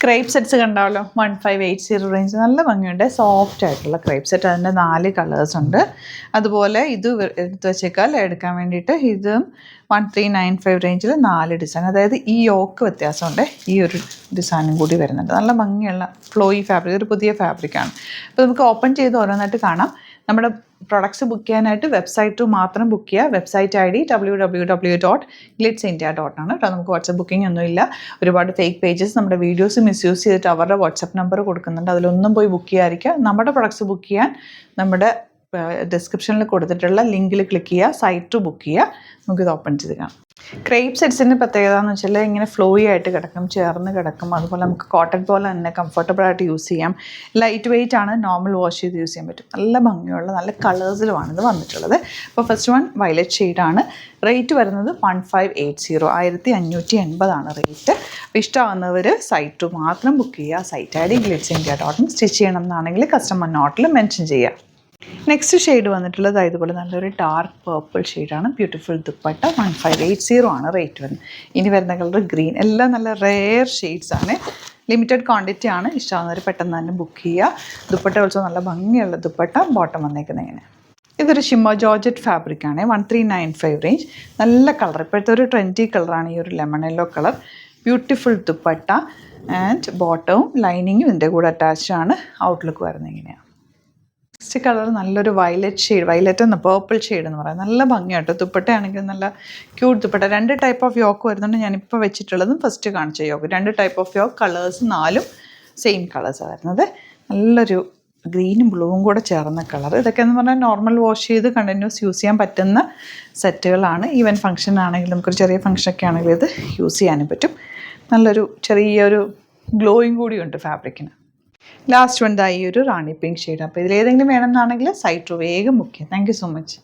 Crepe sets കണ്ടാവല്ലോ 1580 range നല്ല ഭംഗിയുണ്ട്. Soft ആയിട്ടുള്ള ക്രേപ്പ് സെറ്റ്. അതിൻ്റെ 4 കളേഴ്സ് ഉണ്ട്. അതുപോലെ ഇത് എടുത്ത് വെച്ചേക്കാൽ എടുക്കാൻ വേണ്ടിയിട്ട് ഇത് 1395 റേഞ്ചിൽ 4 ഡിസൈൻ. അതായത് ഈ യോക്ക് വ്യത്യാസമുണ്ട്. ഈ ഒരു ഡിസൈനും കൂടി വരുന്നുണ്ട്. നല്ല ഭംഗിയുള്ള ഫ്ലോയി ഫാബ്രിക്, ഒരു പുതിയ ഫാബ്രിക്കാണ്. അപ്പോൾ നമുക്ക് ഓപ്പൺ ചെയ്ത് ഓരോന്നായിട്ട് കാണാം. നമ്മുടെ പ്രൊഡക്ട്സ് ബുക്ക് ചെയ്യാനായിട്ട് വെബ്സൈറ്റ് മാത്രം ബുക്ക് ചെയ്യുക. വെബ്സൈറ്റ് ID www.glitzindia.in ആണ് കേട്ടോ. നമുക്ക് വാട്സപ്പ് ബുക്കിംഗ് ഒന്നുമില്ല. ഒരുപാട് ഫേക്ക് പേജസ് നമ്മുടെ വീഡിയോസ് മിസ്യൂസ് ചെയ്തിട്ട് അവരുടെ വാട്സപ്പ് നമ്പർ കൊടുക്കുന്നുണ്ട്. അതിലൊന്നും പോയി ബുക്ക് ചെയ്യാതിരിക്കുക. നമ്മുടെ പ്രൊഡക്ട്സ് ബുക്ക് ചെയ്യാൻ നമ്മുടെ ഡിസ്ക്രിപ്ഷനിൽ കൊടുത്തിട്ടുള്ള ലിങ്കിൽ ക്ലിക്ക് ചെയ്യുക, സൈറ്റ് ബുക്ക് ചെയ്യുക. നമുക്കിത് ഓപ്പൺ ചെയ്ത് കാണാം. ക്രേപ്പ് സെറ്റ്സിൻ്റെ പ്രത്യേകത എന്ന് വെച്ചാൽ ഇങ്ങനെ ഫ്ലോയി ആയിട്ട് കിടക്കും, ചേർന്ന് കിടക്കും. അതുപോലെ നമുക്ക് കോട്ടൺ പോലെ തന്നെ കംഫർട്ടബിളായിട്ട് യൂസ് ചെയ്യാം. ലൈറ്റ് വെയിറ്റ് ആണ്, നോർമൽ വാഷ് ചെയ്ത് യൂസ് ചെയ്യാൻ പറ്റും. നല്ല ഭംഗിയുള്ള നല്ല കളേഴ്സിലുമാണ് ഇത് വന്നിട്ടുള്ളത്. അപ്പോൾ ഫസ്റ്റ് വൺ വയലറ്റ് ഷെയ്ഡാണ്. റേറ്റ് വരുന്നത് 1580, 1580 റേറ്റ്. അപ്പോൾ ഇഷ്ടമാകുന്നവർ സൈറ്റ് മാത്രം ബുക്ക് ചെയ്യുക. Site ID glitzindia.in. സ്റ്റിച്ച് ചെയ്യണം എന്നാണെങ്കിൽ കസ്റ്റമർ നോട്ടിൽ മെൻഷൻ ചെയ്യുക. നെക്സ്റ്റ് ഷെയ്ഡ് വന്നിട്ടുള്ളത് ഇതുപോലെ നല്ലൊരു ഡാർക്ക് പേർപ്പിൾ ഷെയ്ഡാണ്. ബ്യൂട്ടിഫുൾ ദുപ്പട്ട. 1580 ആണ് റേറ്റ് വരുന്നത്. ഇനി വരുന്ന കളർ ഗ്രീൻ. എല്ലാം നല്ല റെയർ ഷെയ്ഡ്സ് ആണ്. ലിമിറ്റഡ് ക്വാണ്ടിറ്റി ആണ്. ഇഷ്ടമാകുന്നവർ പെട്ടെന്ന് തന്നെ ബുക്ക് ചെയ്യുക. ദുപ്പട്ട ഓൾസോ നല്ല ഭംഗിയുള്ള ദുപ്പട്ട. ബോട്ടം വന്നേക്കുന്നത് ഇങ്ങനെ. ഇതൊരു ഷിമ്മർ ജോർജറ്റ് ഫാബ്രിക്കാണ്. 1395 റേഞ്ച്. നല്ല കളർ, ഇപ്പോഴത്തെ ഒരു ട്രെൻഡി കളറാണ് ഈ ഒരു lemon yellow colour. Beautiful dupatta and ബോട്ടവും ലൈനിങ്ങും ഇതിൻ്റെ കൂടെ അറ്റാച്ച്ഡ് ആണ്. ഔട്ട്ലുക്ക് വരുന്നത് ഇങ്ങനെയാണ്. നെക്സ്റ്റ് കളർ നല്ലൊരു വയലറ്റ് ഷെയ്ഡ്, വയലറ്റ് എന്ന പേർപ്പിൾ ഷെയ്ഡ് എന്ന് പറയാം. നല്ല ഭംഗിയാട്ടോ. ദുപ്പട്ടയാണെങ്കിൽ നല്ല cute dupatta. 2 type of yoke വരുന്നുണ്ട്. ഞാനിപ്പോൾ വെച്ചിട്ടുള്ളതും ഫസ്റ്റ് കാണിച്ച yoke. 2 type of yoke. Colours 4 same കളേഴ്സാണ് വരുന്നത്. നല്ലൊരു ഗ്രീനും ബ്ലൂവും കൂടെ ചേർന്ന കളർ. ഇതൊക്കെ എന്ന് പറഞ്ഞാൽ നോർമൽ വാഷ് ചെയ്ത് കണ്ടിന്യൂസ് യൂസ് ചെയ്യാൻ പറ്റുന്ന സെറ്റുകളാണ്. ഈവൻ ഫംഗ്ഷൻ ആണെങ്കിൽ നമുക്കൊരു ചെറിയ ഫംഗ്ഷനൊക്കെ ആണെങ്കിൽ ഇത് യൂസ് ചെയ്യാനും പറ്റും. നല്ലൊരു ചെറിയൊരു ഗ്ലോയും കൂടിയുണ്ട് ഫാബ്രിക്കിന്. ലാസ്റ്റ് വൺ ഈ ഒരു റാണി പിങ്ക് ഷെയ്ഡ്. അപ്പോൾ ഇതിലേതെങ്കിലും വേണമെന്നാണെങ്കിൽ സൈറ്റ് വേഗം ബുക്ക് ചെയ്യാം. Thank you so much.